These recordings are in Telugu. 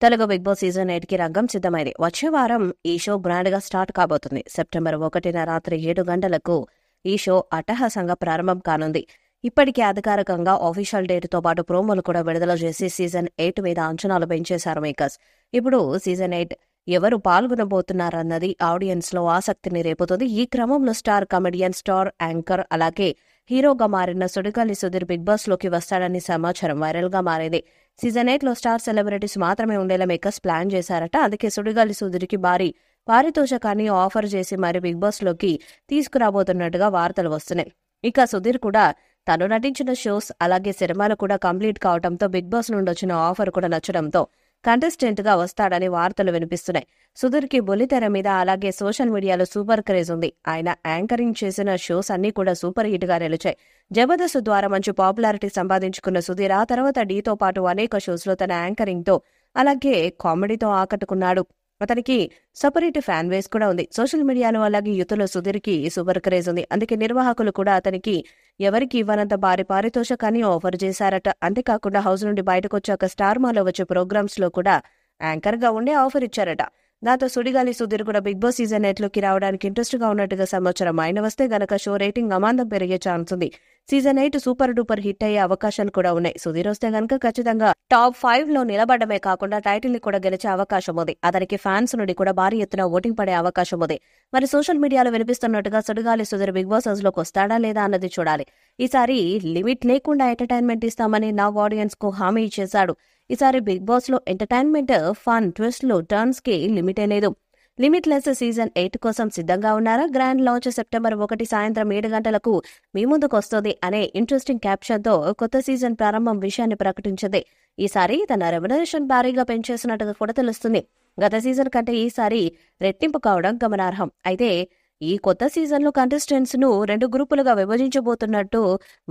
తెలుగు బిగ్ బాస్ సీజన్ 8కి రంగం సిద్ధమైంది. వచ్చే వారం ఈ షో గ్రాండ్ గా స్టార్ట్ కాబోతుంది. సెప్టెంబర్ 1న రాత్రి 7 గంటలకు ఈ షో అట్టహాసంగా ప్రారంభం కానుంది. ఇప్పటికే అధికారికంగా ఆఫీషియల్ డేట్ తో పాటు ప్రోమోలు కూడా విడుదల చేసి సీజన్ 8 మీద అంచనాలు పెంచేశారు మేకర్స్. ఇప్పుడు సీజన్ 8 ఎవరు పాల్గొనబోతున్నారన్నది ఆడియన్స్ లో ఆసక్తిని రేపుతుంది. ఈ క్రమంలో స్టార్ కమెడియన్, స్టార్ యాంకర్, అలాగే హీరోగా మారిన సుడిగాలి సుధీర్ బిగ్ బాస్ లోకి వస్తాడని సమాచారం వైరల్ గా మారింది. సీజన్ 8 లో స్టార్ సెలబ్రిటీస్ మాత్రమే ఉండేలా మేకర్స్ ప్లాన్ చేశారట. అందుకే సుడిగాలి సుధీర్కి భారీ పారితోషకాన్ని ఆఫర్ చేసి మరి బిగ్ బాస్ లోకి తీసుకురాబోతున్నట్టుగా వార్తలు వస్తున్నాయి. ఇక సుధీర్ కూడా తను నటించిన షోస్ అలాగే సినిమాలు కూడా కంప్లీట్ కావడంతో బిగ్ బాస్ నుండి వచ్చిన ఆఫర్ కూడా నచ్చడంతో కంటెస్టెంట్ గా వస్తాడని వార్తలు వినిపిస్తున్నాయి. సుధీర్ కి బుల్లితెర మీద అలాగే సోషల్ మీడియాలో సూపర్ క్రేజ్ ఉంది. ఆయన యాంకరింగ్ చేసిన షోస్ అన్ని కూడా సూపర్ హిట్ గా నిలిచాయి. జబర్దస్త్ ద్వారా మంచి పాపులారిటీ సంపాదించుకున్న సుధీర్ ఆ తర్వాత డీతో పాటు అనేక షోస్ లో తన యాంకరింగ్ తో అలాగే కామెడీతో ఆకట్టుకున్నాడు. అతనికి సపరేట్ ఫ్యాన్ బేస్ కూడా ఉంది. సోషల్ మీడియాలో అలాగే యూత్లో సుధీర్ కి సూపర్ క్రేజ్ ఉంది. అందుకే నిర్వాహకులు కూడా అతనికి ఎవరికి ఇవ్వనంత భారీ పారితోషకాన్ని ఆఫర్ చేశారట. అంతేకాకుండా హౌస్ నుండి బయటకు వచ్చాక స్టార్ మాలో వచ్చే ప్రోగ్రామ్స్ లో కూడా యాంకర్ గా ఉండే ఆఫర్ ఇచ్చారట. దాంతో సుడిగాలి సుధీర్ కూడా బిగ్ బాస్ సీజన్ 8 లోకి రావడానికి ఇంట్రెస్ట్ గా ఉన్నట్టుగా సమాచారం. ఆయన వస్తే గనక షో రేటింగ్ అమాంతం పెరిగే ఛాన్స్ ఉంది. సీజన్ 8 సూపర్ డూపర్ హిట్ అయ్యే అవకాశాలు కూడా ఉన్నాయి. సుధీర్ వస్తే గనక ఖచ్చితంగా టాప్ 5 లో నిలబడమే కాకుండా టైటిల్ ని కూడా గెలిచే అవకాశం ఉంది. అతనికి ఫ్యాన్స్ నుండి కూడా భారీ ఎత్తున ఓటింగ్ పడే అవకాశం ఉంది. మరి సోషల్ మీడియాలో వినిపిస్తున్నట్టుగా Sudigali Sudheer big boss house లోకి వస్తాడా లేదా అన్నది చూడాలి. ఈసారి లిమిట్ లేకుండా ఎంటర్టైన్మెంట్ ఇస్తామని నవ్ ఆడియన్స్ కు హామీ ఇచ్చేశాడు. ఈసారి బిగ్ బాస్ లో ఎంటర్టైన్మెంట్, ఫన్, ట్విస్ట్లు, టర్న్స్ కి లిమిటే లేదు. లిమిట్లెస్ సీజన్ 8 కోసం సిద్ధంగా ఉన్నారా? గ్రాండ్ లాంచ్ సెప్టెంబర్ 1 సాయంత్రం 7 గంటలకు మీ ముందుకు వస్తుంది అనే ఇంట్రెస్టింగ్ క్యాప్షన్ తో కొత్త సీజన్ ప్రారంభం విషయాన్ని ప్రకటించింది. ఈసారి తన రెమ్యునరేషన్ భారీగా పెంచేసినట్టుగా కూడా తెలుస్తుంది. గత సీజన్ కంటే ఈసారి రెట్టింపు కావడం గమనార్హం. అయితే ఈ కొత్త సీజన్ లో కంటెస్టెంట్స్ ను 2 గ్రూపులుగా విభజించబోతున్నట్టు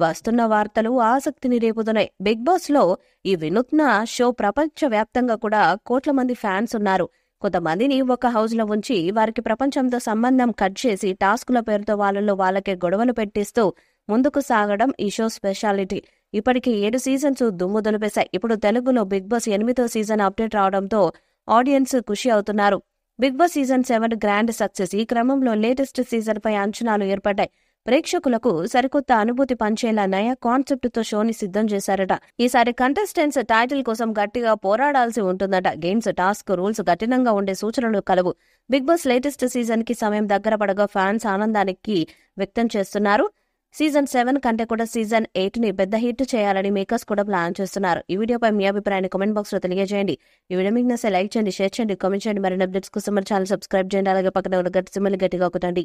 వస్తున్న వార్తలు ఆసక్తిని రేపుతున్నాయి. బిగ్ బాస్ లో ఈ వినూత్న షో ప్రపంచ వ్యాప్తంగా కూడా కోట్ల మంది ఫ్యాన్స్ ఉన్నారు. కొంతమందిని ఒక హౌస్ లో ఉంచి వారికి ప్రపంచంతో సంబంధం కట్ చేసి టాస్కుల పేరుతో వాళ్ళకే గొడవలు పెట్టిస్తూ ముందుకు సాగడం ఈ షో స్పెషాలిటీ. ఇప్పటికీ 7 సీజన్స్ దుమ్ము దులిపేశాయి. ఇప్పుడు తెలుగులో బిగ్ బాస్ 8వ సీజన్ అప్డేట్ రావడంతో ఆడియన్స్ ఖుషి అవుతున్నారు. Bigg Boss season 7 grand success. ఈ క్రమంలో లేటెస్ట్ సీజన్ పై అంచనాలు ఏర్పడ్డాయి. ప్రేక్షకులకు సరికొత్త అనుభూతి పంచేలా నయా కాన్సెప్ట్ తో షోని సిద్ధం చేశారట. ఈసారి కంటెస్టెంట్స్ టైటిల్ కోసం గట్టిగా పోరాడాల్సి ఉంటుందట. గేమ్స్, టాస్క్, రూల్స్ కఠినంగా ఉండే సూచనలు కలవు. బిగ్ బాస్ లేటెస్ట్ సీజన్ కి సమయం దగ్గర పడగా ఫ్యాన్స్ ఆనందానికి వ్యక్తం చేస్తున్నారు. సీజన్ 7 కంటే కూడా సీజన్ 8 ని పెద్ద హిట్ చేయాలని మేకర్స్ కూడా ప్లాన్ చేస్తున్నారు. ఈ వీడియోపై మీ అభిప్రాయాన్ని కామెంట్ బాక్స్ లో తెలియజేయండి. ఈ వీడియో మీకు నచ్చితే లైక్ చేయండి, షేర్ చేయండి, కామెంట్ చేయండి. మరిన్ని అప్డేట్స్ కోసం మన ఛానల్ సబ్స్క్రైబ్ చేయండి. అలాగే పక్కన ఉన్న గట్టి సింబల్ గట్టిగా కొట్టండి.